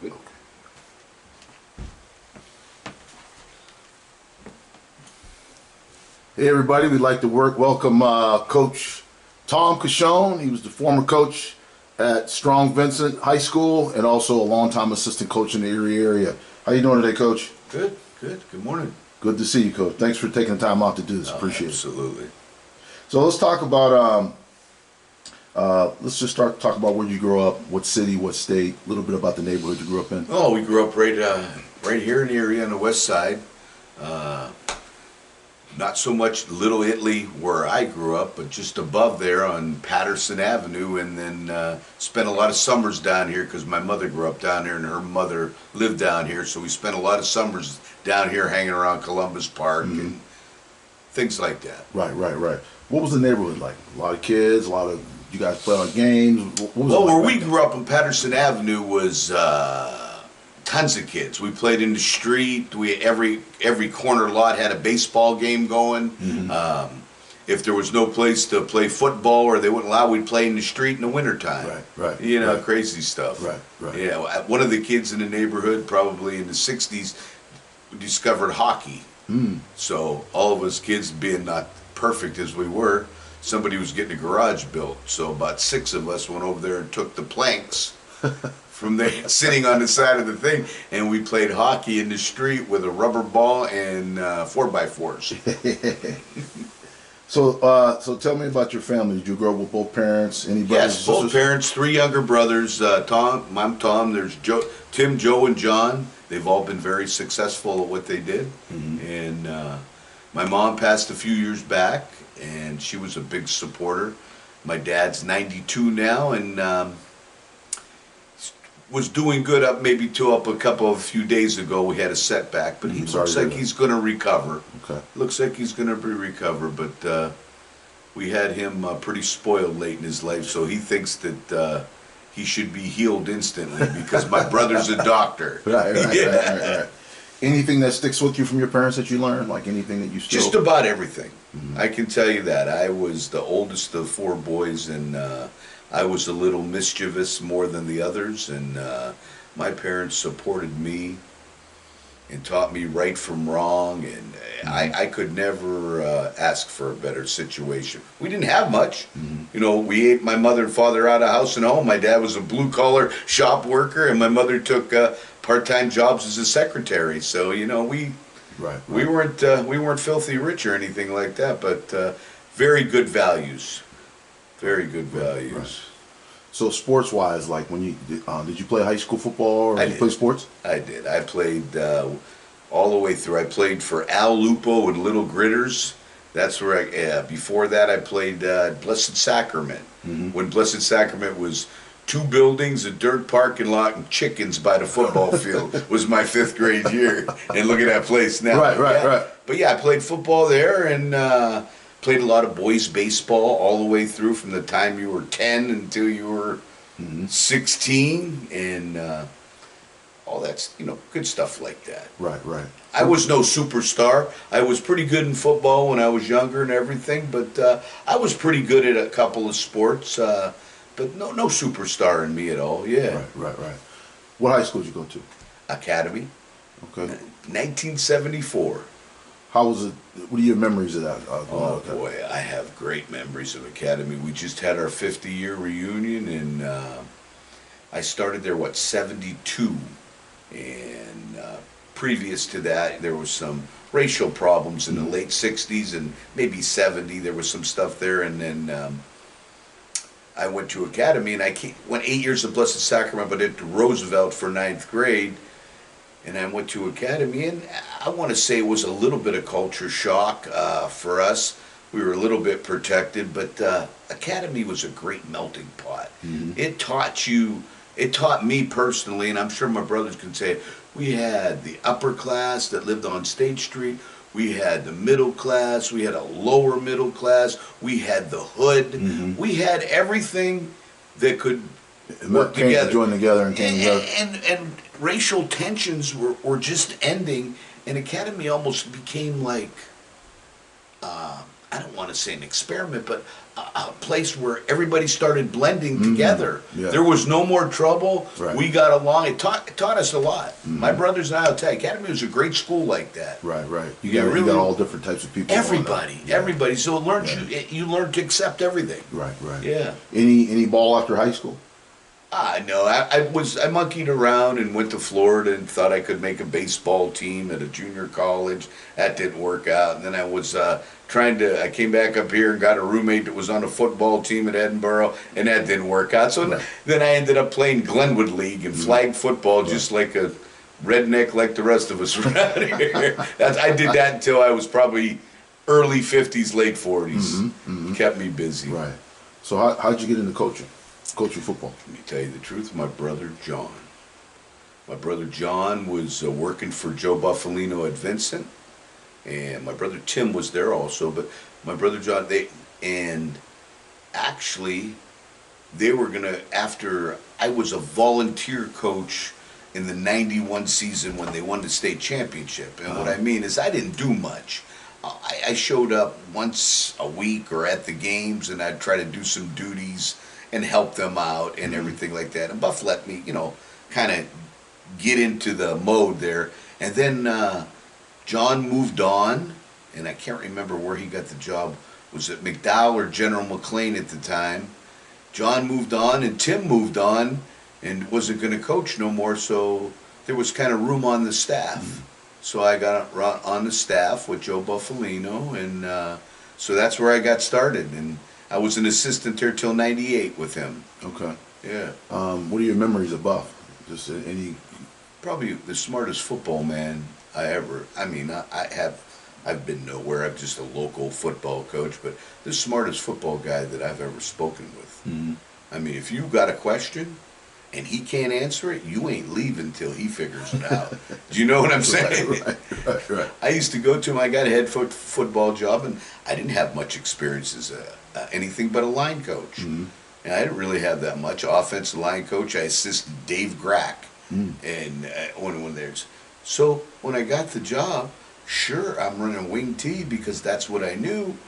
Good. Hey everybody, we'd like to welcome Coach Tom Cashone. He was the former coach at Strong Vincent High School and also a longtime assistant coach in the Erie area. How you doing today, Coach? Good, good. Good morning. Good to see you, Coach. Thanks for taking the time out to do this. Appreciate it. Absolutely. So let's talk about, let's just start to talk about where you grew up, what city, what state, a little bit about the neighborhood you grew up in. Oh, we grew up right here in the area on the west side. Not so much Little Italy where I grew up, but just above there on Patterson Avenue, and then spent a lot of summers down here because my mother grew up down here and her mother lived down here, so we spent a lot of summers down here hanging around Columbus Park and things like that. Right. What was the neighborhood like? A lot of kids, you guys play on games? What was it like Well, where back we then? grew up on Patterson Avenue was tons of kids. We played in the street. Every corner lot had a baseball game going. If there was no place to play football or they wouldn't allow, we'd play in the street in the wintertime. Right. You know, crazy stuff. Right. Yeah, one of the kids in the neighborhood, probably in the 60s, discovered hockey. So all of us kids, being not perfect as we were, somebody was getting a garage built. So about 6 of us went over there and took the planks from there, sitting on the side of the thing, and we played hockey in the street with a rubber ball and 4x4s. So tell me about your family. Did you grow up with both parents? Any brothers Yes, and both sisters? parents, 3 younger brothers. I'm Tom. There's Tim, Joe, and John. They've all been very successful at what they did. And my mom passed a few years back, and she was a big supporter. My dad's 92 now, and was doing good up a few days ago. We had a setback, but he looks like he's going to recover. Okay. Looks like he's going to recover, but we had him pretty spoiled late in his life, so he thinks that he should be healed instantly because my brother's a doctor. Right. Anything that sticks with you from your parents that you learned? Like anything that you still... Just about everything. I can tell you that. I was the oldest of 4 boys, and I was a little mischievous more than the others, and my parents supported me and taught me right from wrong, and I could never ask for a better situation. We didn't have much. You know, we ate my mother and father out of house and home. My dad was a blue-collar shop worker, and my mother took part-time jobs as a secretary. So, you know, we weren't filthy rich or anything like that, but very good values. Very good values. Right. So sports-wise, like when you did you play high school football or did you play sports? I did. I played all the way through. I played for Al Lupo and Little Gritters. That's where before that I played Blessed Sacrament. When Blessed Sacrament was 2 buildings, a dirt parking lot, and chickens by the football field was my 5th grade year. And look at that place now. Right. But yeah, I played football there and played a lot of boys baseball all the way through from the time you were 10 until you were 16, and all that's, you know, good stuff like that. Right. I was no superstar. I was pretty good in football when I was younger and everything, but I was pretty good at a couple of sports, but no superstar in me at all. Yeah. Right. What high school did you go to? Academy. Okay. 1974. How was it? What are your memories of that? Oh boy, I have great memories of Academy. We just had our 50-year reunion, and I started there 72, and previous to that there was some racial problems in the late 60s and maybe 70. There was some stuff there, and then I went to Academy, and I went 8 years of Blessed Sacrament, but at Roosevelt for 9th grade. And I went to Academy, and I want to say it was a little bit of culture shock for us. We were a little bit protected, but Academy was a great melting pot. It taught me personally, and I'm sure my brothers can say it, we had the upper class that lived on State Street, we had the middle class, we had a lower middle class, we had the hood, we had everything that could work together. Join together and came together. And racial tensions were just ending, and Academy almost became like I don't want to say an experiment, but a place where everybody started blending together. Yeah. There was no more trouble. Right. We got along. It taught us a lot. My brothers and I will tell you, Academy was a great school like that. Right. You You got all different types of people. Everybody. So it learned you learned to accept everything. Right. Yeah. Any ball after high school? No, I monkeyed around and went to Florida and thought I could make a baseball team at a junior college. That didn't work out. And then I was I came back up here and got a roommate that was on a football team at Edinburgh, and that didn't work out. So then I ended up playing Glenwood League and flag football, just like a redneck like the rest of us around here. I did that until I was probably early 50s, late 40s. Kept me busy. Right. So how'd you get into coaching football? Let me tell you the truth, my brother John. My brother John was working for Joe Buffalino at Vincent, and my brother Tim was there also, but my brother John, they were gonna, after I was a volunteer coach in the 91 season when they won the state championship. And what I mean is I didn't do much. I showed up once a week or at the games, and I'd try to do some duties and help them out and everything like that. And Buff let me, kind of get into the mode there. And then John moved on, and I can't remember where he got the job. Was it McDowell or General McLean at the time? John moved on, and Tim moved on, and wasn't going to coach no more, so there was kind of room on the staff. So I got on the staff with Joe Buffalino, and so that's where I got started. And I was an assistant there till '98 with him. Okay. Yeah. What are your memories of Buff? Just any? Probably the smartest football man I ever. I mean, I've been nowhere. I'm just a local football coach, but the smartest football guy that I've ever spoken with. I mean, if you got a question and he can't answer it, you ain't leaving till he figures it out. Do you know what I'm saying? Right. I used to go to him. I got a head football job, and I didn't have much experience as anything but a line coach. And I didn't really have that much. Offensive line coach, I assisted Dave Grack, and when there's so when I got the job, sure, I'm running wing T because that's what I knew,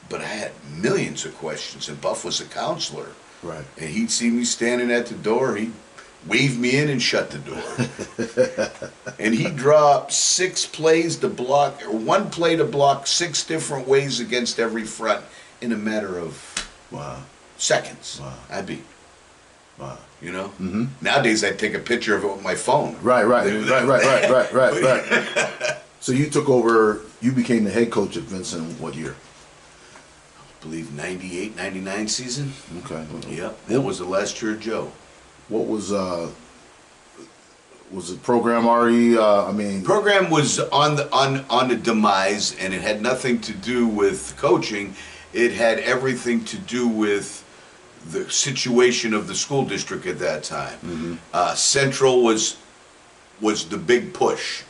but I had millions of questions, and Buff was a counselor. Right. And he'd see me standing at the door, he'd wave me in and shut the door. And he'd draw up 6 plays to block, or 1 play to block 6 different ways against every front in a matter of seconds. Wow. Nowadays I'd take a picture of it with my phone. Right. So you took over, you became the head coach at Vincent what year? I believe 98, 99 season. Okay. Yep. That was the last year of Joe. What was the program already? Program was on the demise, and it had nothing to do with coaching. It had everything to do with the situation of the school district at that time. Central was the big push.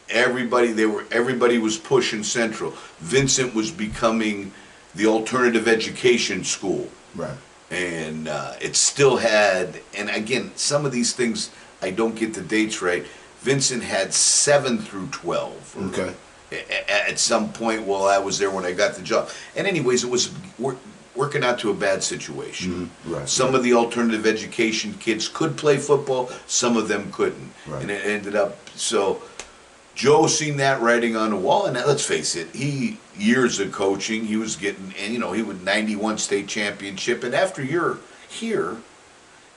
Everybody was pushing Central. Vincent was becoming the alternative education school. Right. And it still had, and again, some of these things, I don't get the dates right. Vincent had 7 through 12. Okay. At some point while I was there when I got the job. And anyways, it was working out to a bad situation. Right. Some of the alternative education kids could play football, some of them couldn't. Right. And it ended up, so Joe seen that writing on the wall, and let's face it, years of coaching, he was getting, and he would 91 state championship, and after you're here,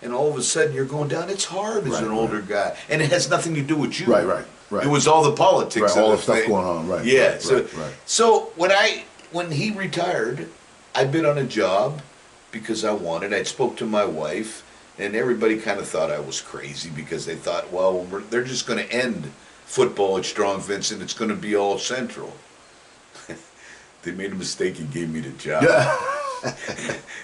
and all of a sudden you're going down, it's hard as an older guy, and it has nothing to do with you. Right. It was all the politics, all the stuff going on. Right. Yeah. Right. So when he retired, I'd been on a job because I wanted. I spoke to my wife, and everybody kind of thought I was crazy because they thought, well, they're just going to end football at Strong Vincent. It's going to be all Central. They made a mistake and gave me the job.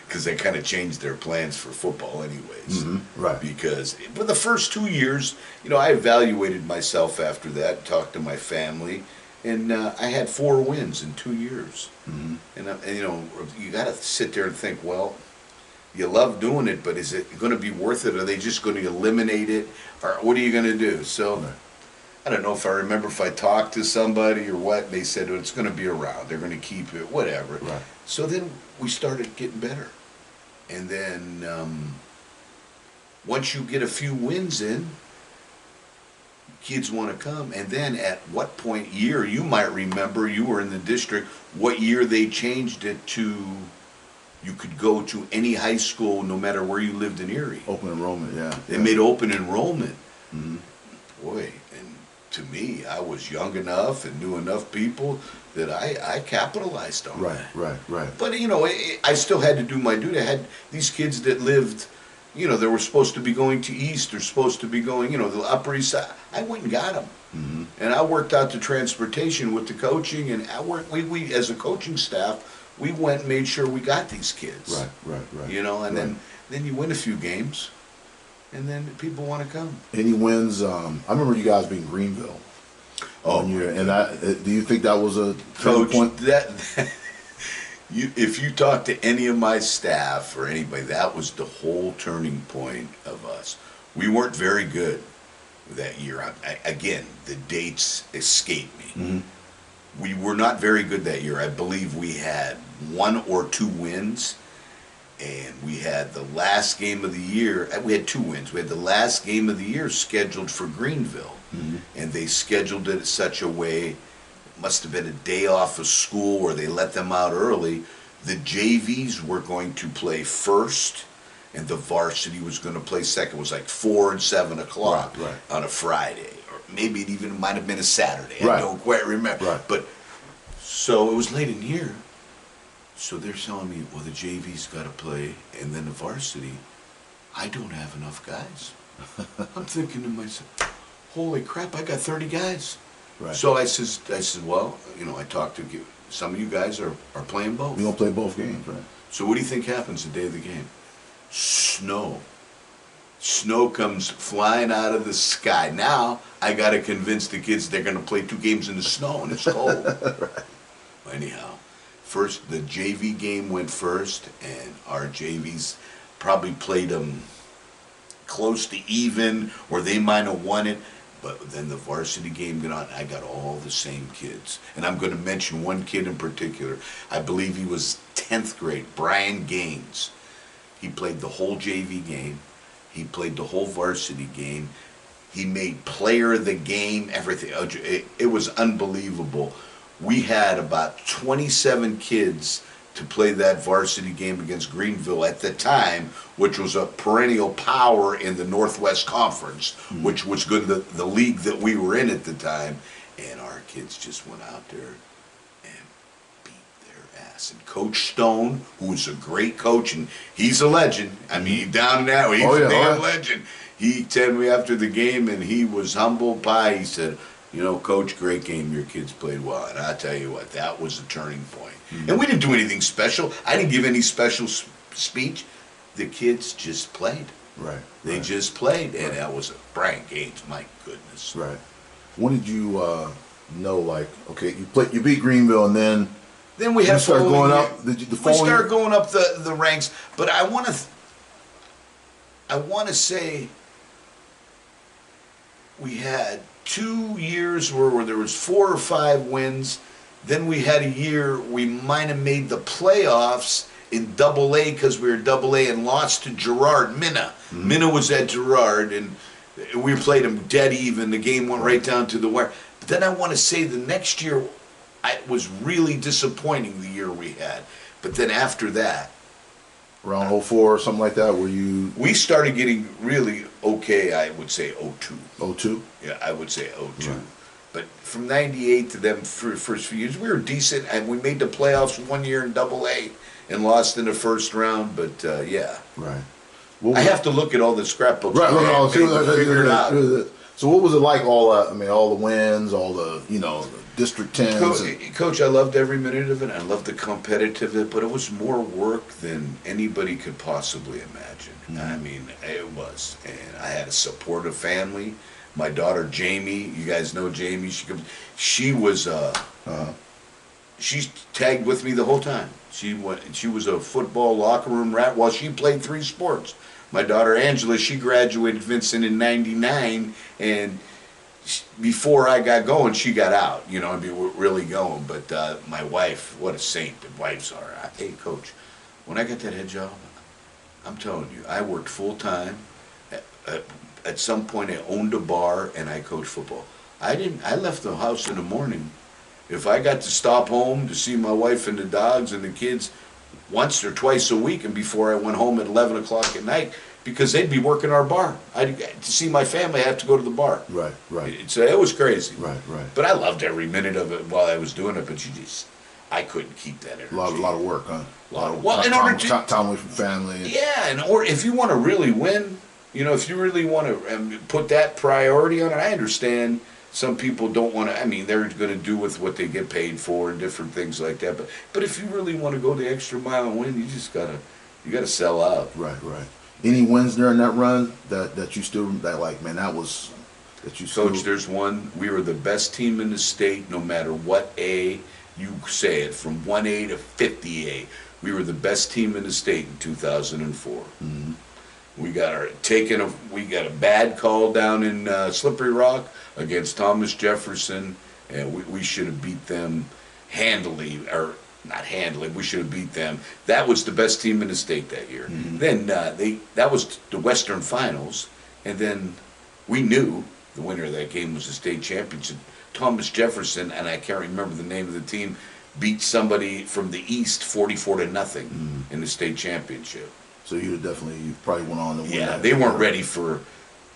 Because they kind of changed their plans for football anyways. Right. Because for the first 2 years, I evaluated myself after that, talked to my family, and I had 4 wins in 2 years. And you got to sit there and think, well, you love doing it, but is it going to be worth it? Are they just going to eliminate it? Or what are you going to do? So I don't know if I remember if I talked to somebody or what. They said it's going to be around. They're going to keep it, whatever. Right. So then we started getting better. And then once you get a few wins in, kids want to come. And then at what point year, you might remember, you were in the district, what year they changed it to you could go to any high school no matter where you lived in Erie. Open enrollment, yeah. They made open enrollment. Mm-hmm. Boy, and to me, I was young enough and knew enough people that I capitalized on that. Right. But, you know, I still had to do my duty. I had these kids that lived, you know, they were supposed to be going to East, they're supposed to be going, you know, the Upper East Side. I went and got them. Mm-hmm. And I worked out the transportation with the coaching, and we as a coaching staff, we went and made sure we got these kids. Right. You know, and then you win a few games, and then people want to come. Any wins? I remember you guys being Greenville. Oh, one year, and do you think that was a Coach, point? If you talk to any of my staff or anybody, that was the whole turning point of us. We weren't very good that year. Again, the dates escape me. Mm-hmm. We were not very good that year. I believe we had 1 or 2 wins, and we had the last game of the year. We had 2 wins. We had the last game of the year scheduled for Greenville, and they scheduled it such a way. Must have been a day off of school where they let them out early. The JVs were going to play first, and the varsity was going to play second. It was like 4 and 7 o'clock on a Friday, or maybe it even might have been a Saturday. I don't quite remember. But so it was late in the year. So they're telling me, well, the JV's got to play, and then the varsity. I don't have enough guys. I'm thinking to myself, holy crap! I got 30 guys. So I said, well, you know, I talked to you. Some of you guys are playing both. We're going to play both games, right? So what do you think happens the day of the game? Snow. Snow comes flying out of the sky. Now I got to convince the kids they're going to play 2 games in the snow and it's cold. Anyhow, first the JV game went first, and our JVs probably played them close to even, or they might have won it. But then the varsity game got on. I got all the same kids. And I'm going to mention one kid in particular. I believe he was 10th grade, Brian Gaines. He played the whole JV game. He played the whole varsity game. He made player of the game, everything. It was unbelievable. We had about 27 kids to play that varsity game against Greenville at the time, which was a perennial power in the Northwest Conference, which was good, the league that we were in at the time. And our kids just went out there and beat their ass. And Coach Stone, who was a great coach, and he's a legend. I mean, down now, he's a damn legend. He told me after the game, and he was humble pie. He said, you know, Coach, great game. Your kids played well. And I tell you what, that was a turning point. And we didn't do anything special. I didn't give any special speech. The kids just played. They just played. And that was Brian Gaines, my goodness. When did you know, like, okay, you beat Greenville, and then we had start going up. We start going up the ranks. But I want to say we had 2 years where there was 4 or 5 wins. Then we had a year we might have made the playoffs in Double A because we were Double A and lost to Girard. Minna was at Girard, and we played them dead even. The game went right down to the wire. But then I want to say the next year, it was really disappointing, the year we had. But then after that, around 04 or something like that, we started getting really okay. I would say 02. 02? Yeah, I would say 02. But from 98 to them first few years, we were decent, and we made the playoffs 1 year in Double A and lost in the first round. But yeah, I have to look at all the scrapbooks. Figure it out. So what was it like? All the wins, all the District 10s. Coach, I loved every minute of it. I loved the competitiveness, but it was more work than anybody could possibly imagine. I mean, it was, and I had a supportive family. My daughter Jamie, you guys know Jamie. She was she tagged with me the whole time. She was a football locker room rat while she played 3 sports. My daughter Angela, she graduated Vincent in '99, and before I got going, she got out. You know, I mean, we're really going. But my wife, what a saint the wives are. Hey, Coach, when I got that head job, I'm telling you, I worked full time. At some point, I owned a bar and I coached football. I left the house in the morning. If I got to stop home to see my wife and the dogs and the kids once or twice a week, and before I went home at 11 o'clock at night, because they'd be working our bar. To see my family, I have to go to the bar. Right, right. It was crazy. Right, right. But I loved every minute of it while I was doing it. But I couldn't keep that energy. A lot of work, huh? Time away from family. Yeah, or if you want to really win, if you really want to put that priority on it, I understand. Some people don't want to. I mean, they're going to do with what they get paid for and different things like that. But if you really want to go the extra mile and win, you gotta sell out. Right, right. Any wins during that run that you still man, that was that you still... Coach, there's one. We were the best team in the state, no matter what A you say it, from 1A to 50A. We were the best team in the state in 2004. Mm-hmm. We got a bad call down in Slippery Rock against Thomas Jefferson, and we should have beat them handily, or not handily. We should have beat them. That was the best team in the state that year. Mm-hmm. Then that was the Western Finals, and then we knew the winner of that game was the state championship. Thomas Jefferson, and I can't remember the name of the team, beat somebody from the East 44-0 in the state championship. So you probably went on to win. Yeah, they weren't ready for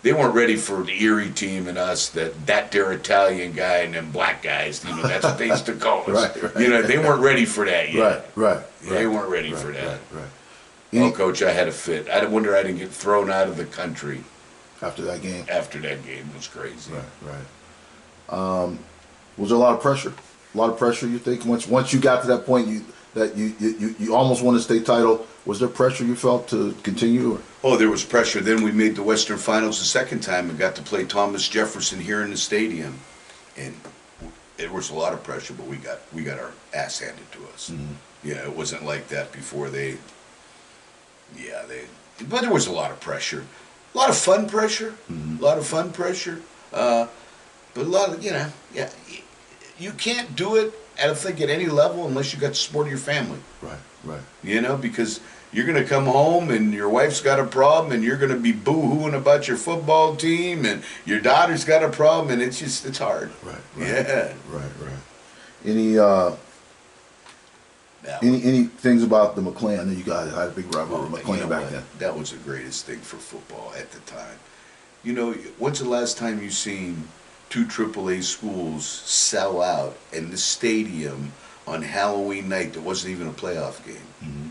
the Erie team and us. That their Italian guy and them black guys. That's what they used to call us. Right. They weren't ready for that yet. Right. They weren't ready for that. Right. Oh, Coach, I had a fit. I wonder I didn't get thrown out of the country after that game. It was crazy. Right. Was there a lot of pressure? A lot of pressure, you think? Once you got to that point, you almost won the state title. Was there pressure you felt to continue? Oh, there was pressure. Then we made the Western Finals the second time and got to play Thomas Jefferson here in the stadium, and there was a lot of pressure. But we got our ass handed to us. Mm-hmm. Yeah, it wasn't like that before they. But there was a lot of pressure, a lot of fun pressure, Mm-hmm. a lot of fun pressure. But a lot of you can't do it. I don't think at any level unless you got the support of your family. Right. Because you're going to come home and your wife's got a problem and you're going to be boo-hooing about your football team and your daughter's got a problem and it's hard. Right. Yeah. Right. Any things about the McLean? I know you guys had a big rivalry with McLean back then. That was the greatest thing for football at the time. When's the last time you seen two AAA schools sell out in the stadium on Halloween night that wasn't even a playoff game? Mm-hmm.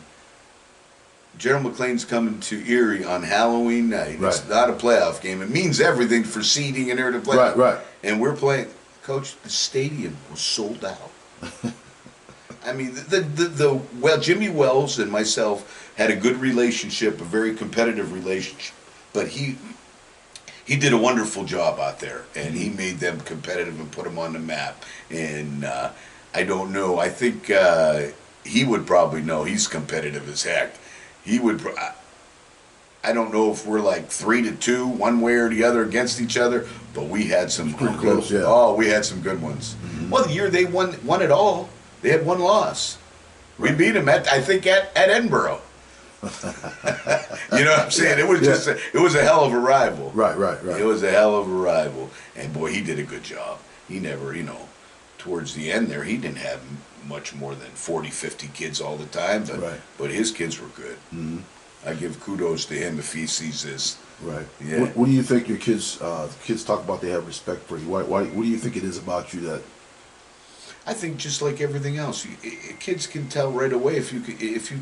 General McLean's coming to Erie on Halloween night. Right. It's not a playoff game. It means everything for seeding and everything to play. Right. And we're playing. Coach, the stadium was sold out. I mean, Jimmy Wells and myself had a good relationship, a very competitive relationship, but he did a wonderful job out there, and he made them competitive and put them on the map. And I don't know. I think he would probably know. He's competitive as heck. He would. I don't know if we're like 3-2, one way or the other against each other, but we had some pretty close. Yeah. Oh, we had some good ones. Mm-hmm. Well, the year they won it all, they had one loss. Right. We beat them at Edinburgh. You know what I'm saying? It was it was a hell of a rival. Right. It was a hell of a rival. And boy, he did a good job. He never, towards the end there, he didn't have much more than 40, 50 kids all the time, but his kids were good. Mm-hmm. I give kudos to him if he sees this. Right. Yeah. What do you think your kids talk about? They have respect for you. What do you think it is about you that? I think just like everything else, kids can tell right away if you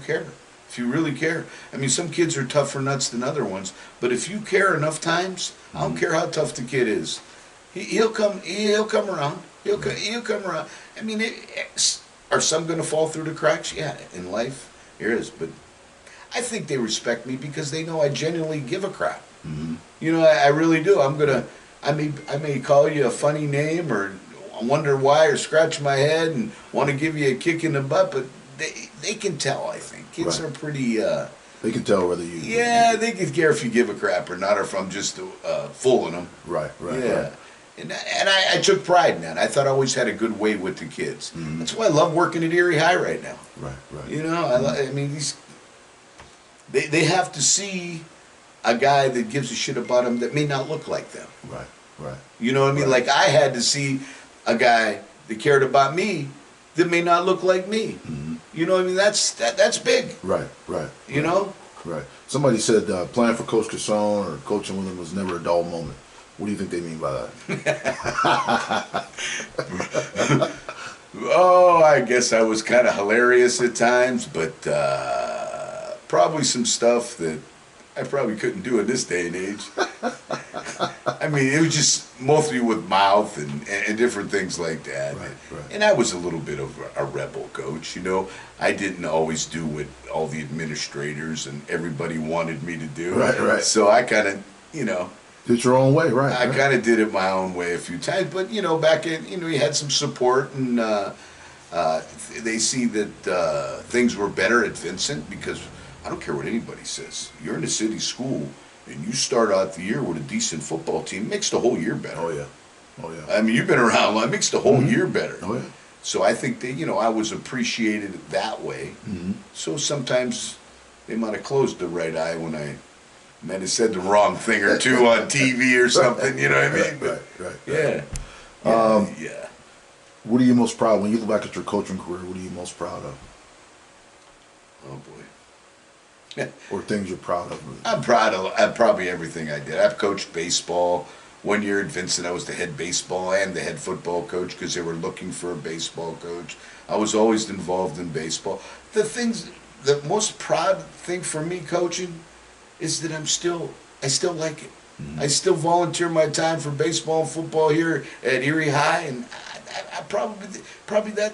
care. If you really care. I mean, some kids are tougher nuts than other ones, but if you care enough times, I don't care how tough the kid is, he'll come around. He'll come around. I mean, are some going to fall through the cracks? Yeah, in life there is, but I think they respect me because they know I genuinely give a crap. Mm-hmm. I really do. I may call you a funny name or wonder why or scratch my head and want to give you a kick in the butt, but they can tell, I think. Kids are pretty... they can tell whether you... Yeah, they can care if you give a crap or not, or if I'm just fooling them. Right. Yeah. I took pride in that. I thought I always had a good way with the kids. Mhm. That's why I love working at Erie High right now. Right, right. You know, I mean, they have to see a guy that gives a shit about them that may not look like them. Right, right. You know what I mean? Right. Like I had to see a guy that cared about me that may not look like me. Mhm. You know what I mean? That's big. Right, right. You right, know? Right. Somebody said playing for Coach Casson or coaching with him was never a dull moment. What do you think they mean by that? Oh, I guess I was kind of hilarious at times, but probably some stuff that I probably couldn't do in this day and age. I mean, it was just mostly with mouth and different things like that. Right, right. And I was a little bit of a rebel coach, you know. I didn't always do what all the administrators and everybody wanted me to do. Right, right. So I kind of, you know, Did your own way, right? I right. kind of did it my own way a few times, but you know, back in, you know, you had some support, and they see that things were better at Vincent because I don't care what anybody says. You're in a city school, and you start out the year with a decent football team, it makes the whole year better. Oh yeah, oh yeah. I mean, you've been around, it makes the whole Mhm. year better. Oh yeah. So I think that, you know, I was appreciated that way. Mhm. So sometimes they might have closed the right eye when I might have said the wrong thing or two on TV or something, you know what I mean? Right, But, right, right. yeah. Yeah. What are you most proud when you look back at your coaching career? What are you most proud of, Oh boy. or things you're proud of? I'm proud of probably everything I did. I've coached baseball. One year at Vincent, I was the head baseball and the head football coach because they were looking for a baseball coach. I was always involved in baseball. The most proud thing for me coaching is that I still like it. Mhm. I still volunteer my time for baseball and football here at Erie High, and I probably that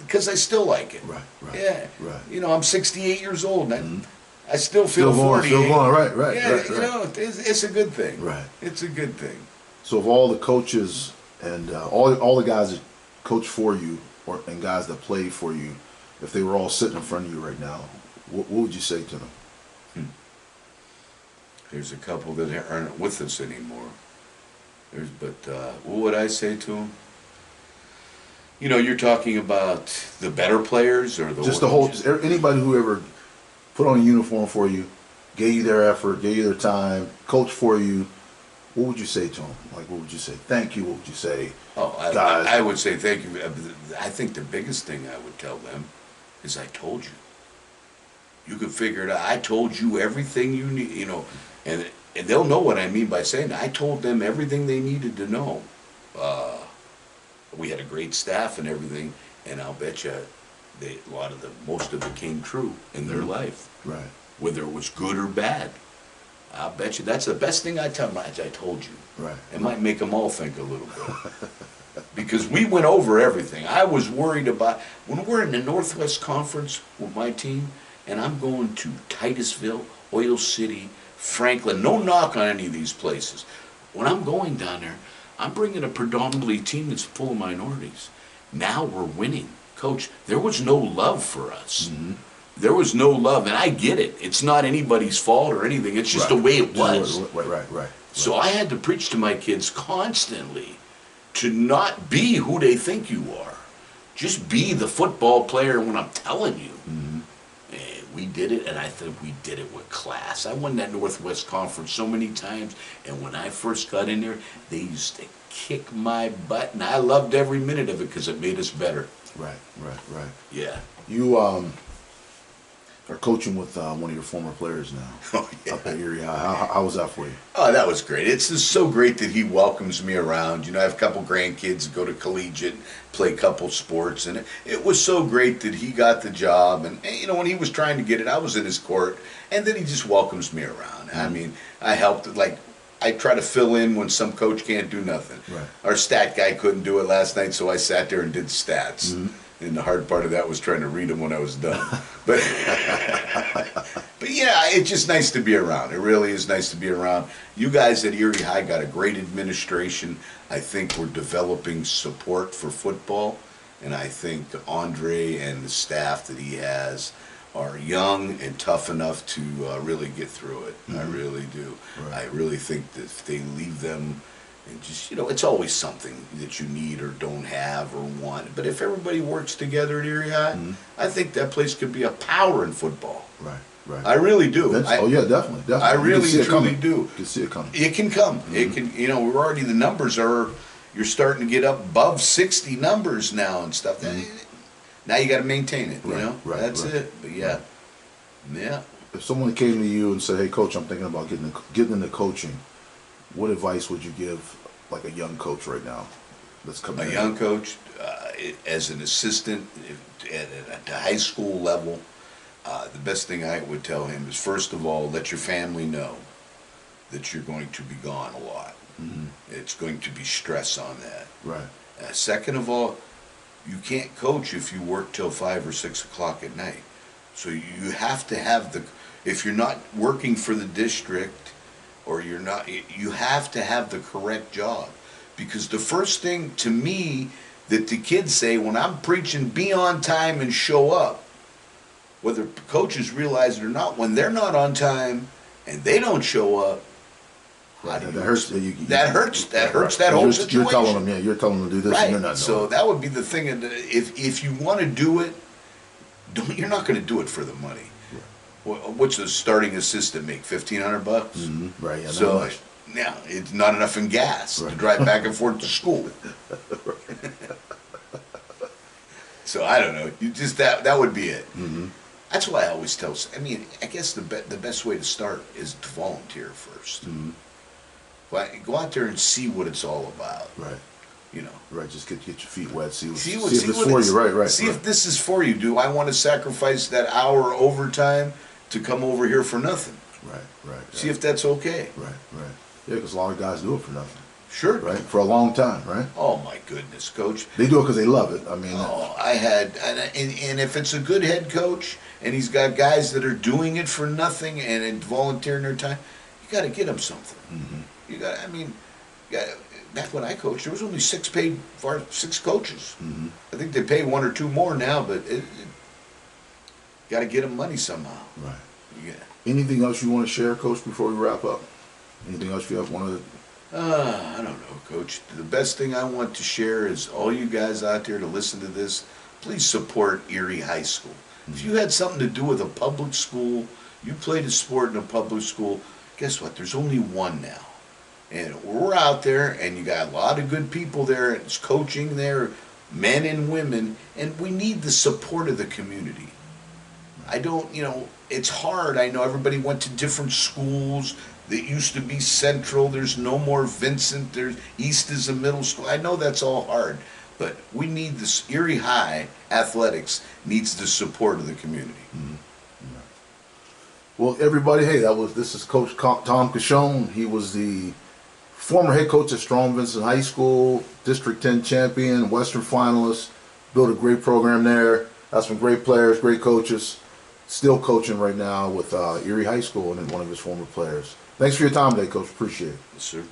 because I still like it. Right, right. Yeah. Right. You know, I'm 68 years old, and Mhm. I still feel Still going, 48. still going. Right, right, Yeah, right, you right. know, it's a good thing. Right. It's a good thing. So, of all the coaches and all the guys that coach for you, and guys that play for you, if they were all sitting in front of you right now, what would you say to them? There's a couple that aren't with us anymore. What would I say to them? You know, you're talking about the better players or Just the whole, anybody who ever put on a uniform for you, gave you their effort, gave you their time, coached for you. What would you say to them? Like, what would you say? Thank you. What would you say? Oh, Guys. I would say thank you. I think the biggest thing I would tell them is I told you. You could figure it out. I told you everything you need, you know, and they'll know what I mean by saying that. I told them everything they needed to know. We had a great staff and everything, and I'll bet you most of it came true in their life, Right. whether it was good or bad. I'll bet you that's the best thing I tell them. I told you. Right. It might make them all think a little bit. Because we went over everything. I was worried about, when we're in the Northwest Conference with my team, and I'm going to Titusville, Oil City, Franklin, no knock on any of these places. When I'm going down there, I'm bringing a predominantly team that's full of minorities. Now we're winning. Coach, there was no love for us. Mm-hmm. There was no love, and I get it. It's not anybody's fault or anything. It's just Right. the way it was. Right. So I had to preach to my kids constantly to not be who they think you are. Just be the football player when I'm telling you. Mm-hmm. And we did it, and I think we did it with class. I won that Northwest Conference so many times, and when I first got in there, they used to kick my butt, and I loved every minute of it because it made us better. Right. Yeah. You are coaching with one of your former players now. Oh, yeah. Up at Erie High. How was that for you? Oh, that was great. It's just so great that he welcomes me around. You know, I have a couple grandkids that go to collegiate, play a couple sports, and it was so great that he got the job. And, you know, when he was trying to get it, I was in his court, and then he just welcomes me around. I mean, I helped, like, I try to fill in when some coach can't do nothing. Right. Our stat guy couldn't do it last night, so I sat there and did stats. Mm-hmm. And the hard part of that was trying to read them when I was done. But yeah, it's just nice to be around. It really is nice to be around. You guys at Erie High got a great administration. I think we're developing support for football. And I think Andre and the staff that he has are young and tough enough to really get through it. Mm-hmm. I really do. Right. I really think that if they leave them And just, it's always something that you need or don't have or want. But if everybody works together at Erie High, I think that place could be a power in football. Right, right. I really do. Oh yeah, definitely, definitely. I really, truly do. You can see it coming. It can come. It can, we're already, the numbers are, you're starting to get up above 60 numbers now and stuff. Now you got to maintain it, Right, That's right. it. But yeah. If someone came to you and said, "Hey, coach, I'm thinking about getting into coaching," what advice would you give, like a young coach right now that's coming? A young coach, as an assistant at the high school level, the best thing I would tell him is, first of all, let your family know that you're going to be gone a lot. It's going to be stress on that. Right. Second of all, you can't coach if you work till 5 or 6 o'clock at night. So you have to have if you're not working for the district, or you have to have the correct job. Because the first thing to me that the kids say when I'm preaching, be on time and show up, whether coaches realize it or not, when they're not on time and they don't show up, That hurts. That hurts that whole situation. You're telling them, you're telling them to do this, right. And you're not doing So it. that would be the thing. If you want to do it, you're not going to do it for the money. What's a starting assistant make? $1,500? Right. Yeah. So Not much. yeah, it's not enough in gas to drive back and forth to school. So I don't know. You just that would be it. That's why I always tell. I guess the best way to start is to volunteer first. Go out there and see what it's all about. Right. Right. Just get your feet wet. See if See it's for you. Right. See if this is for you. Do I want to sacrifice that hour overtime to come over here for nothing? Right. See if that's okay. Right. Yeah, because a lot of guys do it for nothing. Sure. Right. For a long time. Right. Oh my goodness, coach. They do it because they love it. I had, and if it's a good head coach and he's got guys that are doing it for nothing and volunteering their time, you got to get them something. You got. Back when I coached, there was only 6 coaches. I think they pay 1 or 2 more now, but got to get them money somehow. Right. Yeah. Anything else you want to share, Coach, before we wrap up? Anything else you have I don't know, Coach. The best thing I want to share is all you guys out there to listen to this, please support Erie High School. If you had something to do with a public school, you played a sport in a public school, guess what? There's only one now. And we're out there, and you got a lot of good people there. It's coaching there, men and women, and we need the support of the community. It's hard. I know everybody went to different schools. That used to be Central. There's no more Vincent. There's East is a middle school. I know that's all hard, but we need this. Erie High athletics needs the support of the community. Well, everybody, hey, this is Coach Tom Cashone. He was the former head coach at Strong Vincent High School, District 10 champion, Western finalist, built a great program there, has some great players, great coaches, still coaching right now with Erie High School and one of his former players. Thanks for your time today, Coach. Appreciate it. Yes, sir.